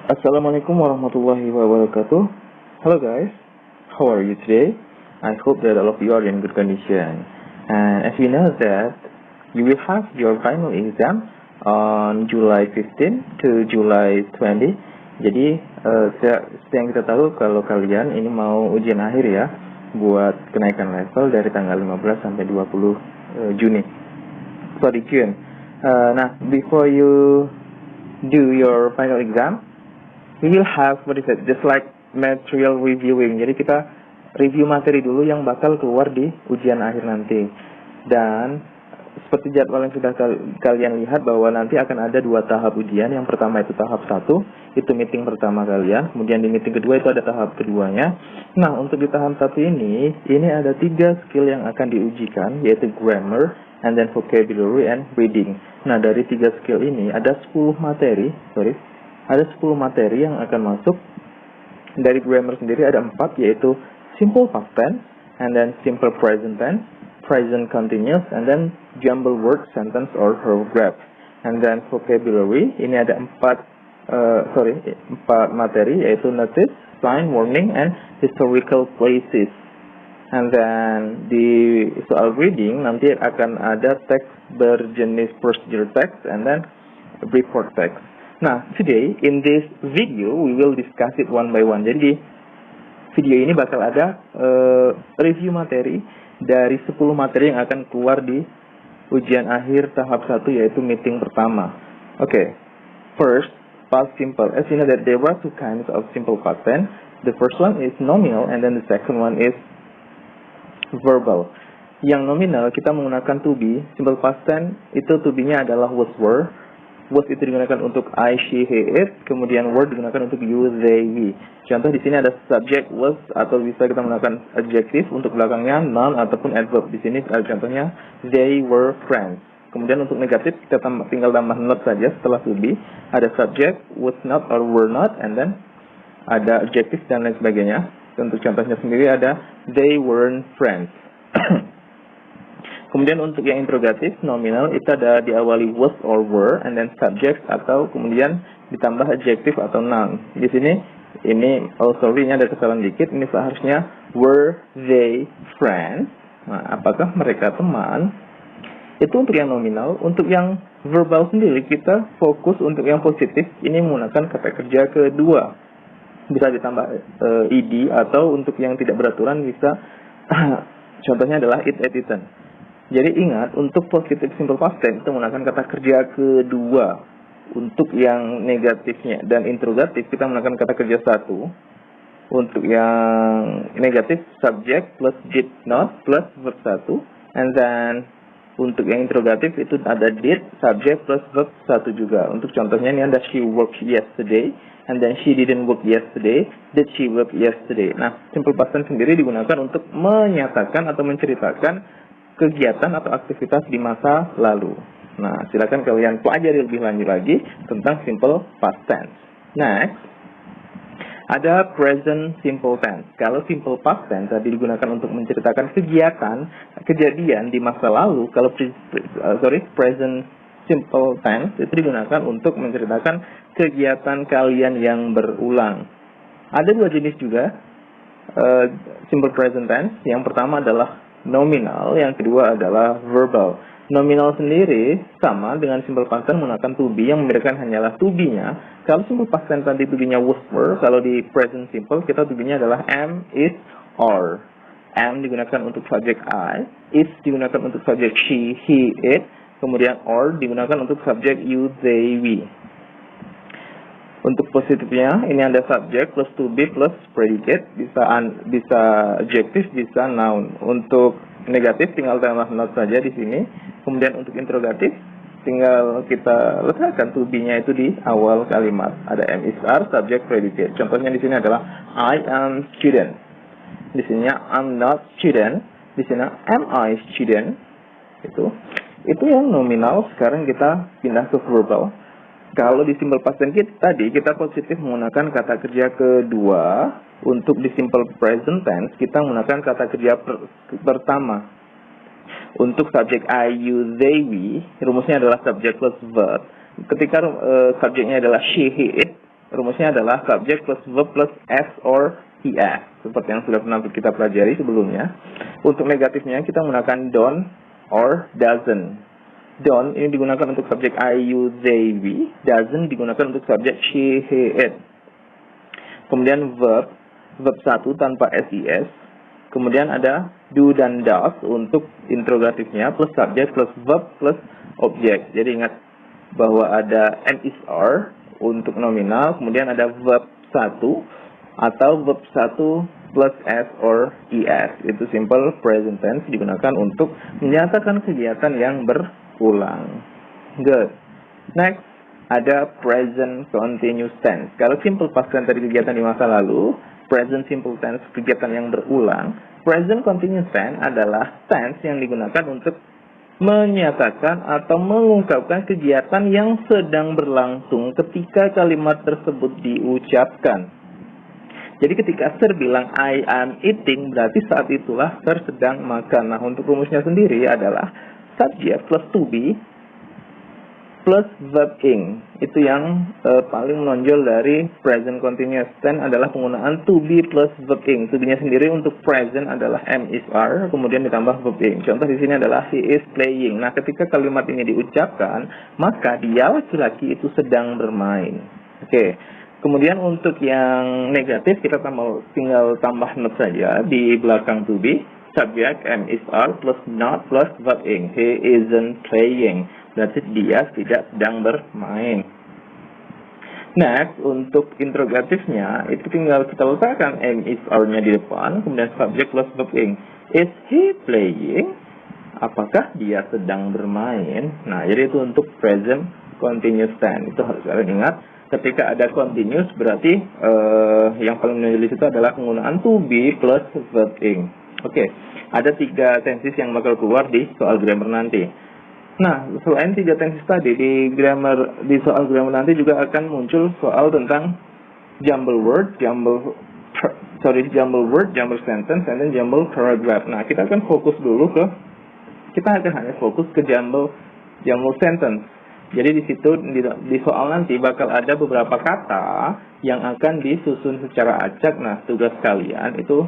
Assalamualaikum warahmatullahi wabarakatuh. Hello guys, how are you today? I hope that all of you are in good condition. And as you know that you will have your final exam on July 15 to July 20. Jadi seperti yang kita tahu kalau kalian ini mau ujian akhir ya buat kenaikan level dari tanggal 15 sampai 20 Juni. Sorry, June. Nah, before you do your final exam, we will have what is it? Just like material reviewing. Jadi kita review materi dulu yang bakal keluar di ujian akhir nanti. Dan seperti jadwal yang sudah kalian lihat bahwa nanti akan ada 2 tahap ujian. Yang pertama itu tahap 1, itu meeting pertama kalian. Kemudian di meeting kedua itu ada tahap keduanya. Nah, untuk di tahap 1 ini ada 3 skill yang akan diujikan, yaitu grammar, and then vocabulary and reading. Nah, dari 3 skill ini ada 10 materi, ada 10 materi yang akan masuk. Dari grammar sendiri ada 4, yaitu simple past tense, and then simple present tense, present continuous, and then jumble word, sentence, or paragraph. And then vocabulary, ini ada 4 materi, yaitu notice, sign, warning, and historical places. And then di soal reading nanti akan ada teks berjenis procedure text, and then report text. Nah, today in this video we will discuss it one by one. Jadi video ini bakal ada review materi dari 10 materi yang akan keluar di ujian akhir tahap 1, yaitu meeting pertama. Okay. First, past simple. As you know that there are 2 kinds of simple past tense. The first one is nominal, and then the second one is verbal. Yang nominal kita menggunakan to be. Simple past tense itu to be-nya adalah was, were. Was itu digunakan untuk I, she, he, it. Kemudian were digunakan untuk you, they, we. Contoh di sini ada subject was, atau bisa kita menggunakan adjective untuk belakangnya noun ataupun adverb. Di sini contohnya they were friends. Kemudian untuk negatif kita tinggal tambah not saja setelah to be. Ada subject was not or were not, and then ada adjective dan lain sebagainya. Untuk contohnya sendiri ada they weren't friends. Kemudian untuk yang interrogatif, nominal, itu ada diawali was or were, and then subject, atau kemudian ditambah adjective atau noun. Di sini, ini ini ada kesalahan dikit, ini seharusnya were they friends. Nah, apakah mereka teman? Itu untuk yang nominal. Untuk yang verbal sendiri, kita fokus untuk yang positif, ini menggunakan kata kerja kedua. Bisa ditambah ed, atau untuk yang tidak beraturan bisa, contohnya adalah it, ate, eaten. Jadi ingat, untuk positive simple past tense itu menggunakan kata kerja kedua. Untuk yang negatifnya dan interrogatif kita menggunakan kata kerja 1. Untuk yang negatif subject plus did not plus verb 1. And then untuk yang interrogatif itu ada did, subject plus verb 1 juga. Untuk contohnya ini ada she worked yesterday, and then she didn't work yesterday, did she work yesterday. Nah, simple past tense sendiri digunakan untuk menyatakan atau menceritakan kegiatan atau aktivitas di masa lalu. Nah, silakan kalian pelajari lebih lanjut lagi tentang simple past tense. Next, ada present simple tense. Kalau simple past tense tadi digunakan untuk menceritakan kejadian di masa lalu. Kalau present simple tense itu digunakan untuk menceritakan kegiatan kalian yang berulang. Ada 2 jenis juga simple present tense. Yang pertama adalah nominal, yang kedua adalah verbal. Nominal sendiri sama dengan simple past tense menggunakan to be, yang membedakan hanyalah to be-nya. Kalau simple past tense tadi to be-nya was, were, kalau di present simple kita to be-nya adalah am, is, or. Am digunakan untuk subjek I, is digunakan untuk subjek she, he, it, kemudian or digunakan untuk subjek you, they, we. Untuk positifnya, ini ada subject plus to be plus predicate, bisa adjective, bisa noun. Untuk negatif tinggal tambah not saja di sini. Kemudian untuk interrogatif tinggal kita letakkan to be-nya itu di awal kalimat. Ada am, is, are, subject, predicate. Contohnya di sini adalah I am student. Di sini I'm not student. Di sini am I student. Itu yang nominal. Sekarang kita pindah ke verbal. Kalau di simple past tense tadi kita positif menggunakan kata kerja kedua. Untuk di simple present tense kita menggunakan kata kerja pertama. Untuk subjek I, you, they, we, rumusnya adalah subject plus verb. Ketika subjeknya adalah she, he, it, rumusnya adalah subject plus verb plus s or es, seperti yang sudah pernah kita pelajari sebelumnya. Untuk negatifnya kita menggunakan don't or doesn't. Don't ini digunakan untuk subjek I, you, they, we. Doesn't digunakan untuk subjek she, he, it. Kemudian verb 1 tanpa ses. Kemudian ada do dan does untuk interrogatifnya, plus subject plus verb plus object. Jadi ingat bahwa ada am, is, are untuk nominal, kemudian ada verb 1 atau verb 1 plus s or es. Itu simple present tense digunakan untuk menyatakan kegiatan yang berulang. Good. Next, ada present continuous tense. Kalau simple past tense tadi kegiatan di masa lalu, present simple tense kegiatan yang berulang. Present continuous tense adalah tense yang digunakan untuk menyatakan atau mengungkapkan kegiatan yang sedang berlangsung ketika kalimat tersebut diucapkan. Jadi ketika Sir bilang I am eating, berarti saat itulah Sir sedang makan. Nah, untuk rumusnya sendiri adalah subject plus to be plus verb ing. Itu yang paling menonjol dari present continuous tense adalah penggunaan to be plus verb ing. To be-nya sendiri untuk present adalah am, is, are, kemudian ditambah verb ing. Contoh di sini adalah he is playing. Nah, ketika kalimat ini diucapkan, maka dia laki-laki itu sedang bermain. Oke. Kemudian untuk yang negatif kita tinggal tambah not saja di belakang to be. Subject am, is, are plus not plus verb ing. He isn't playing. Berarti dia tidak sedang bermain. Next, untuk interrogatifnya itu tinggal kita letakkan am, is, are-nya di depan, kemudian subject plus verb ing. Is he playing? Apakah dia sedang bermain? Nah, jadi itu untuk present continuous tense. Itu harus kalian ingat. Ketika ada continuous berarti yang paling menonjol di situ adalah penggunaan to be plus verb ing. Oke, ada 3 tenses yang bakal keluar di soal grammar nanti. Nah, selain 3 tenses tadi di soal grammar nanti juga akan muncul soal tentang jumble word, jumble sentence, and then jumble paragraph. Nah, kita akan hanya fokus ke jumble sentence. Jadi di situ di soal nanti bakal ada beberapa kata yang akan disusun secara acak. Nah, tugas kalian itu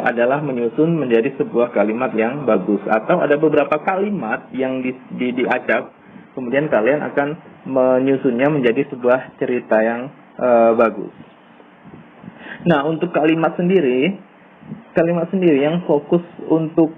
adalah menyusun menjadi sebuah kalimat yang bagus. Atau ada beberapa kalimat yang diacak, kemudian kalian akan menyusunnya menjadi sebuah cerita yang bagus. Nah, untuk kalimat sendiri yang fokus untuk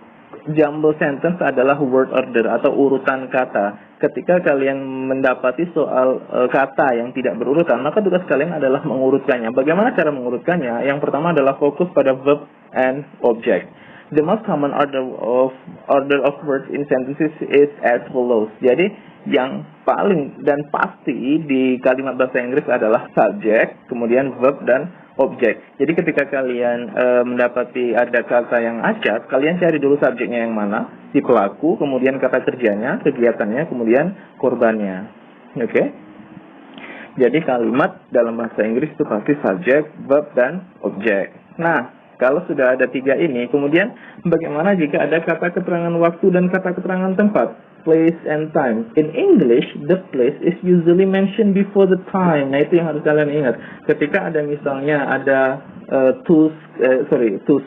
jumble sentence adalah word order atau urutan kata. Ketika kalian mendapati soal kata yang tidak berurutan, maka tugas kalian adalah mengurutkannya. Bagaimana cara mengurutkannya? Yang pertama adalah fokus pada verb and object. The most common order of words in sentences is as follows. Jadi yang paling dan pasti di kalimat bahasa Inggris adalah subject, kemudian verb dan objek. Jadi ketika kalian mendapati ada kata yang acak, kalian cari dulu subjeknya yang mana, si pelaku, kemudian kata kerjanya, kegiatannya, kemudian korbannya. Oke? Jadi kalimat dalam bahasa Inggris itu pasti subjek, verb, dan objek. Nah, kalau sudah ada 3 ini, kemudian bagaimana jika ada kata keterangan waktu dan kata keterangan tempat? Place and time. In English, the place is usually mentioned before the time. Nah, itu yang harus kalian ingat. Ketika ada misalnya ada to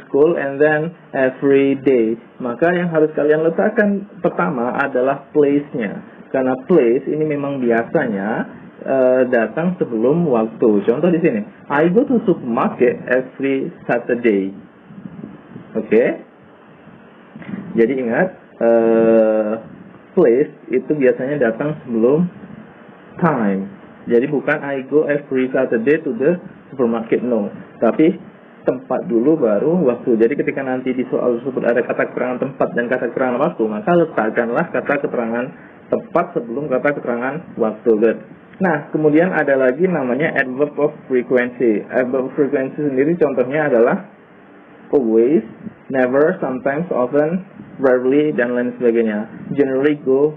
school and then every day, maka yang harus kalian letakkan pertama adalah place-nya. Karena place ini memang biasanya datang sebelum waktu. Contoh di sini, I go to supermarket every Saturday. Oke? Jadi ingat, place itu biasanya datang sebelum time. Jadi bukan I go every Saturday to the supermarket, no. Tapi tempat dulu baru waktu. Jadi ketika nanti di soal tersebut ada kata keterangan tempat dan kata keterangan waktu, maka letakkanlah kata keterangan tempat sebelum kata keterangan waktu. Good. Nah, kemudian ada lagi namanya adverb of frequency. Adverb of frequency sendiri contohnya adalah always, never, sometimes, often, rarely, dan lain sebagainya. Generally go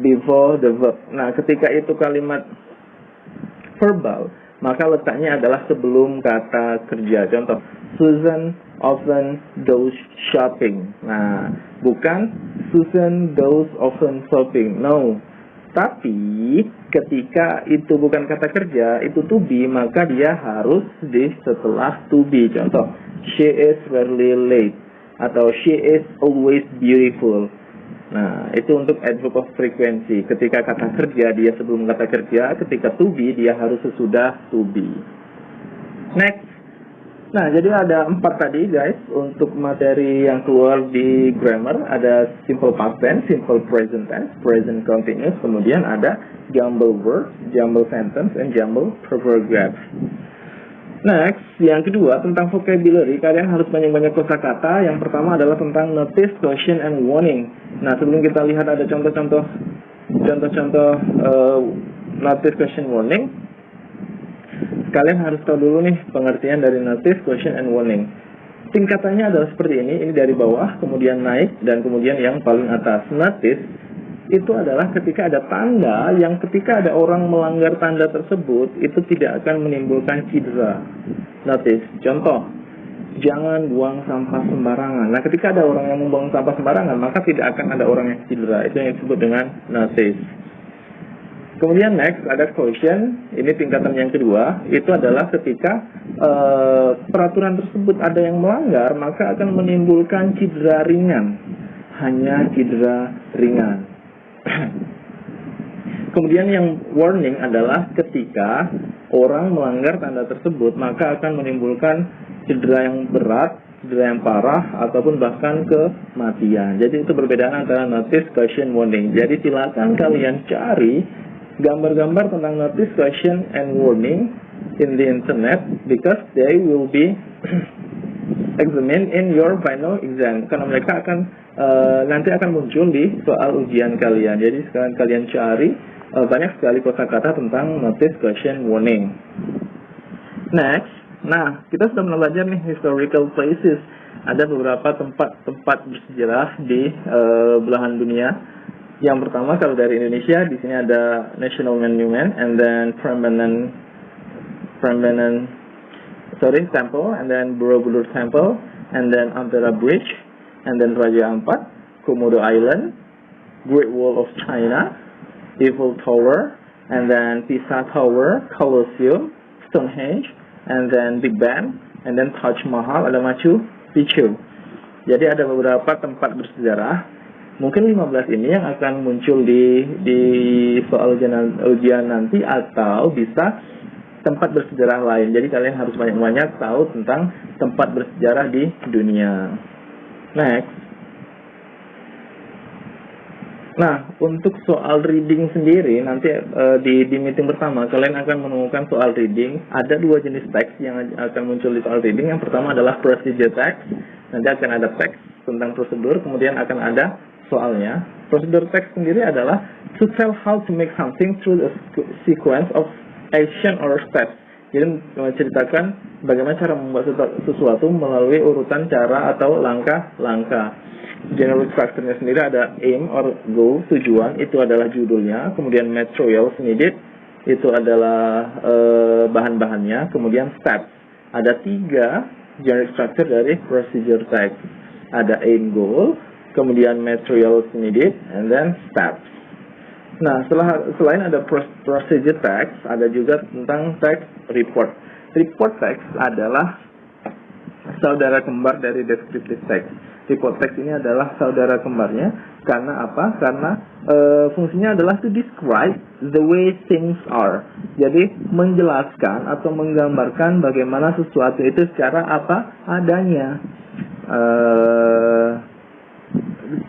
before the verb. Nah, ketika itu kalimat verbal, maka letaknya adalah sebelum kata kerja. Contoh, Susan often goes shopping. Nah, bukan Susan goes often shopping. No. Tapi ketika itu bukan kata kerja, itu to be, maka dia harus di setelah to be. Contoh, she is rarely late atau she is always beautiful. Nah, itu untuk adverb of frequency. Ketika kata kerja dia sebelum kata kerja, ketika to be dia harus sesudah to be. Next. Nah, jadi ada 4 tadi guys untuk materi yang keluar di grammar. Ada simple past tense, simple present tense, present continuous, kemudian ada jumble words, jumble sentence, and jumble paragraphs. Next, yang kedua tentang vocabulary, kalian harus banyak-banyak kosakata. Yang pertama adalah tentang notice, caution, and warning. Nah, sebelum kita lihat ada contoh-contoh notice, caution, warning, kalian harus tahu dulu nih pengertian dari notice, caution, and warning. Tingkatannya adalah seperti ini dari bawah, kemudian naik, dan kemudian yang paling atas. Notice itu adalah ketika ada tanda yang ketika ada orang melanggar tanda tersebut, itu tidak akan menimbulkan cedera. Notice, contoh, jangan buang sampah sembarangan. Nah, ketika ada orang yang membuang sampah sembarangan, maka tidak akan ada orang yang cedera. Itu yang disebut dengan notice. Kemudian next ada caution, ini tingkatan yang kedua, itu adalah ketika peraturan tersebut ada yang melanggar, maka akan menimbulkan cedera ringan, hanya cedera ringan. Kemudian yang warning adalah ketika orang melanggar tanda tersebut, maka akan menimbulkan cedera yang berat, cedera yang parah, ataupun bahkan kematian. Jadi itu perbedaan antara notice, caution, warning. Jadi silakan kalian cari gambar-gambar tentang notice, caution, and warning in the internet because they will be examined in your final exam. Karena mereka akan nanti akan muncul di soal ujian kalian. Jadi sekarang kalian cari banyak sekali kosakata tentang notice, caution, warning. Next, nah kita sudah belajar nih historical places. Ada beberapa tempat bersejarah di belahan dunia. Yang pertama kalau dari Indonesia di sini ada National Monument, and then Temple, and then Borobudur Temple, and then Ampera Bridge, and then Raja Ampat, Komodo Island, Great Wall of China, Eiffel Tower, and then Pisa Tower, Colosseum, Stonehenge, and then Big Ben, and then Taj Mahal, ada Machu Picchu. Jadi ada beberapa tempat bersejarah. Mungkin 15 ini yang akan muncul di soal ujian nanti, atau bisa tempat bersejarah lain. Jadi kalian harus banyak-banyak tahu tentang tempat bersejarah di dunia. Next. Nah, untuk soal reading sendiri, nanti di meeting pertama kalian akan menemukan soal reading. Ada 2 jenis teks yang akan muncul di soal reading. Yang pertama adalah procedure text. Nanti akan ada teks tentang prosedur, kemudian akan ada soalnya. Prosedur teks sendiri adalah to tell how to make something through a sequence of action or steps. Jadi menceritakan bagaimana cara membuat sesuatu melalui urutan cara atau langkah-langkah. General structure-nya sendiri ada aim or goal, tujuan, itu adalah judulnya. Kemudian materials needed, itu adalah bahan-bahannya. Kemudian steps, ada 3 general structure dari procedure text. Ada aim, goal, kemudian materials needed, and then steps. Nah, selain ada procedure text, ada juga tentang text report. Report text adalah saudara kembar dari descriptive text. Report text ini adalah saudara kembarnya. Karena apa? Karena fungsinya adalah to describe the way things are. Jadi menjelaskan atau menggambarkan bagaimana sesuatu itu secara apa adanya.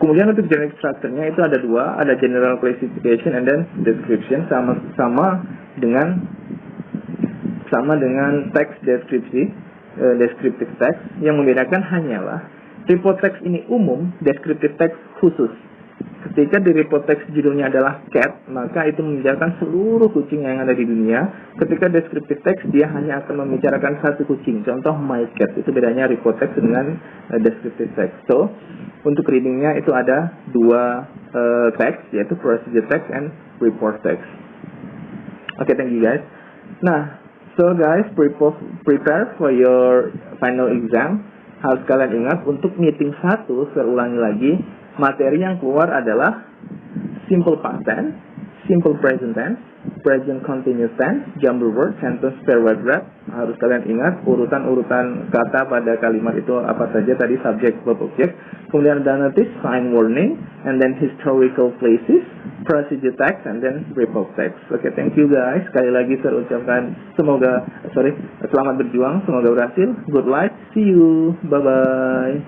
Kemudian untuk general structure-nya itu ada 2, ada general classification and then description, sama dengan teks descriptive text. Yang membedakan hanyalah report text ini umum, descriptive text khusus. Ketika di report text judulnya adalah cat, maka itu membicarakan seluruh kucing yang ada di dunia. Ketika descriptive text dia hanya akan membicarakan satu kucing. Contoh my cat, itu bedanya report text dengan descriptive text. So untuk readingnya itu ada 2 teks, yaitu procedure text and report text. Oke, thank you guys. Nah, so guys, prepare for your final exam. Harus kalian ingat untuk meeting 1, saya ulangi lagi, materi yang keluar adalah simple past tense, simple present tense, present continuous tense, jumble word, sentence, paragraph. Harus kalian ingat urutan-urutan kata pada kalimat itu apa saja tadi, subject, verb, object. Kemudian ada notice, sign, warning, and then historical places, procedure text, and then report text. Oke, thank you guys. Sekali lagi saya ucapkan selamat berjuang, semoga berhasil. Good luck, see you, bye bye.